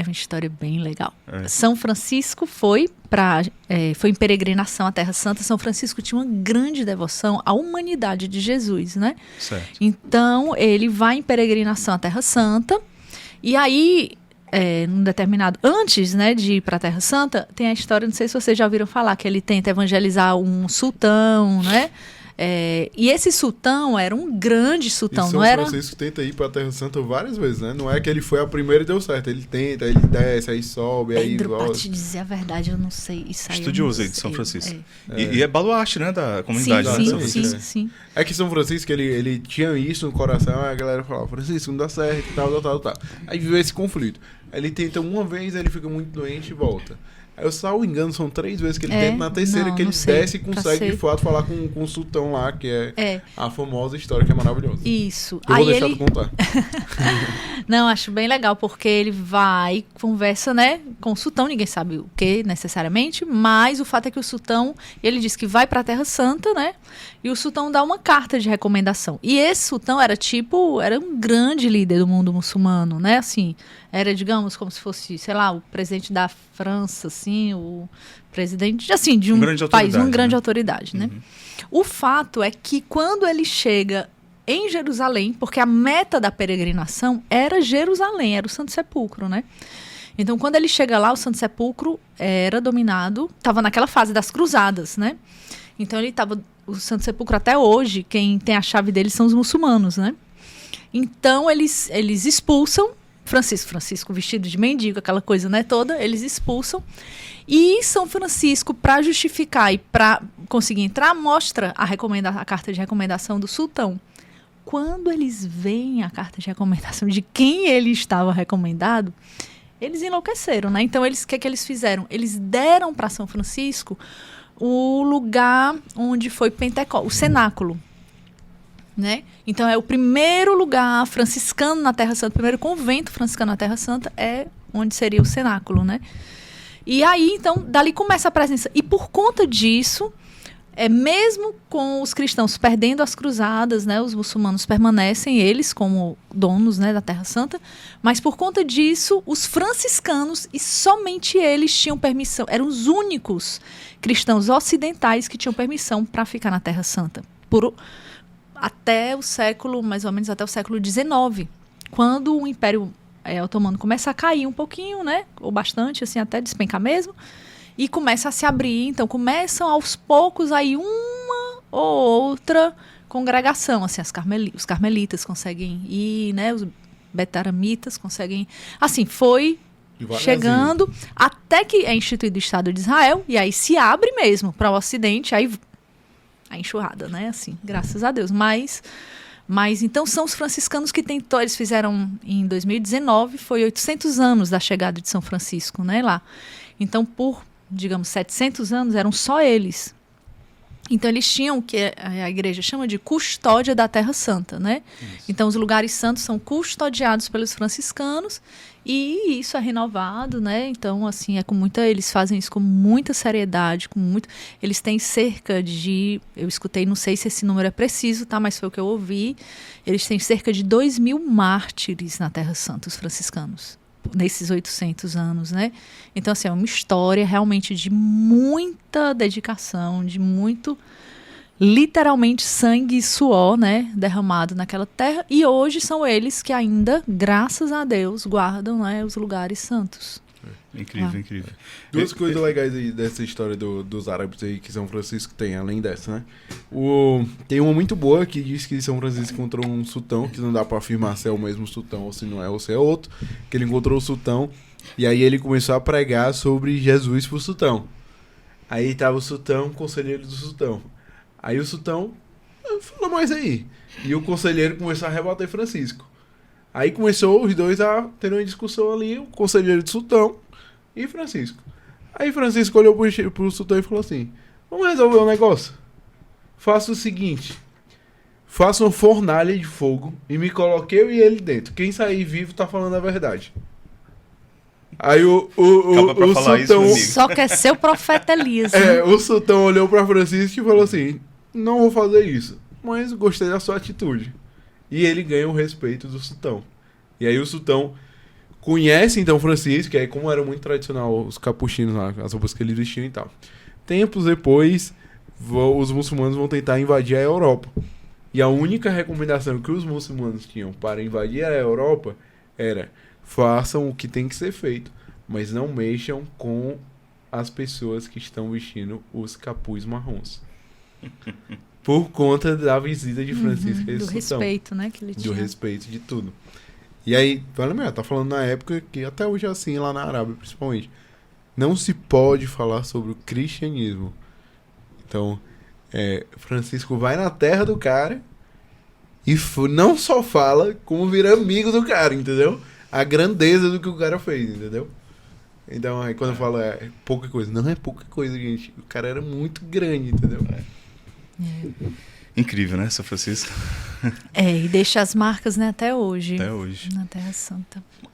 uma história bem legal. São Francisco foi em peregrinação à Terra Santa. São Francisco tinha uma grande devoção à humanidade de Jesus, né? Certo. Então, ele vai em peregrinação à Terra Santa. E aí, num determinado... Antes, né, de ir para a Terra Santa, tem a história, não sei se vocês já ouviram falar, que ele tenta evangelizar um sultão, né? E esse sultão era um grande sultão, não era? São Francisco tenta ir pra Terra Santa várias vezes, né? Não é que ele foi a primeira e deu certo. Ele tenta, ele desce, aí sobe, aí Pedro, volta. pra te dizer a verdade, eu não sei. Isso aí Estudioso aí de São Francisco. E é baluarte, né, da comunidade. Sim. É que São Francisco, ele tinha isso no coração, aí a galera falava, Francisco, não dá certo, tal. Aí viveu esse conflito. Aí ele tenta uma vez, aí ele fica muito doente e volta. Aí, eu salvo engano, são 3 vezes que ele tenta. Na terceira que ele desce e consegue, de fato, falar com o sultão lá, que é a famosa história, que é maravilhosa. Isso. Eu vou deixar tu contar. Não, acho bem legal, porque ele vai, conversa, né, com o sultão, ninguém sabe o que necessariamente, mas o fato é que o sultão, ele diz que vai pra Terra Santa, né, e o sultão dá uma carta de recomendação. E esse sultão era um grande líder do mundo muçulmano, né, assim, era, digamos, como se fosse, sei lá, o presidente da França, assim, o presidente, assim, de um país, uma grande autoridade, né. O fato é que quando ele chega em Jerusalém, porque a meta da peregrinação era Jerusalém, era o Santo Sepulcro, né? Então, quando ele chega lá, o Santo Sepulcro era dominado, estava naquela fase das cruzadas, né? Então, o Santo Sepulcro até hoje, quem tem a chave dele são os muçulmanos, né? Então, eles expulsam Francisco vestido de mendigo, aquela coisa, né, toda, eles expulsam. E São Francisco, para justificar e para conseguir entrar, mostra a carta de recomendação do sultão. Quando eles veem a carta de recomendação de quem ele estava recomendado, eles enlouqueceram, né? Então, o que eles fizeram? Eles deram para São Francisco o lugar onde foi Pentecostes, o cenáculo, né? Então, é o primeiro lugar franciscano na Terra Santa, o primeiro convento franciscano na Terra Santa é onde seria o cenáculo, né? E aí, então, dali começa a presença. E por conta disso... mesmo com os cristãos perdendo as cruzadas, né, os muçulmanos permanecem, eles como donos, né, da Terra Santa, mas por conta disso, os franciscanos, e somente eles tinham permissão, eram os únicos cristãos ocidentais que tinham permissão para ficar na Terra Santa, até o século, mais ou menos até o século XIX, quando o Império Otomano começa a cair um pouquinho, né, ou bastante, assim, até despencar mesmo, e começa a se abrir, então começam aos poucos aí uma ou outra congregação, assim, os carmelitas conseguem ir, né, os betaramitas conseguem, assim, foi chegando até que é instituído o Estado de Israel, e aí se abre mesmo para o Ocidente, aí a enxurrada, né, assim, graças a Deus, mas então são os franciscanos que eles fizeram em 2019, foi 800 anos da chegada de São Francisco, né, lá, então digamos, 700 anos, eram só eles. Então, eles tinham o que a igreja chama de custódia da Terra Santa, né? Isso. Então, os lugares santos são custodiados pelos franciscanos e isso é renovado, né? Então, assim, eles fazem isso com muita seriedade, eles têm cerca de, eu escutei, não sei se esse número é preciso, tá? Mas foi o que eu ouvi, eles têm cerca de 2.000 mártires na Terra Santa, os franciscanos, nesses 800 anos, né? Então, assim, é uma história realmente de muita dedicação, de muito, literalmente, sangue e suor, né, derramado naquela terra. E hoje são eles que ainda, graças a Deus, guardam, né, os lugares santos. Incrível, incrível. Duas coisas legais aí dessa história dos árabes aí que São Francisco tem, além dessa, né? Tem uma muito boa que diz que São Francisco encontrou um sultão, que não dá pra afirmar se é o mesmo sultão ou se não é, ou se é outro, que ele encontrou o sultão, e aí ele começou a pregar sobre Jesus pro sultão. Aí tava o sultão, o conselheiro do sultão. Aí o sultão falou mais aí. E o conselheiro começou a rebater Francisco. Aí começou os dois a ter uma discussão ali, o conselheiro do sultão e Francisco. Aí Francisco olhou pro sultão e falou assim: vamos resolver um negócio. Faça o seguinte: faça uma fornalha de fogo e me coloque eu e ele dentro. Quem sair vivo tá falando a verdade. Aí o sultão... Só quer ser o profeta Elias. O sultão olhou pra Francisco e falou assim: não vou fazer isso, mas gostei da sua atitude. E ele ganha o respeito do sultão. E aí o sultão conhecem então Francisco, que aí como era muito tradicional os capuchinhos lá, as roupas que eles vestiam e tal. Tempos depois, os muçulmanos vão tentar invadir a Europa. E a única recomendação que os muçulmanos tinham para invadir a Europa era: façam o que tem que ser feito, mas não mexam com as pessoas que estão vestindo os capuz marrons. Por conta da visita de Francisco a esse do sultão. respeito, né, que ele tinha. Do respeito de tudo. E aí, vale mesmo, tá falando na época que até hoje é assim, lá na Arábia principalmente. Não se pode falar sobre o cristianismo. Então, Francisco vai na terra do cara e não só fala, como vira amigo do cara, entendeu? A grandeza do que o cara fez, entendeu? Então, aí quando eu falo pouca coisa, não é pouca coisa, gente. O cara era muito grande, entendeu? Incrível, né, São Francisco? E deixa as marcas, né, até hoje. Até hoje. Na Terra Santa.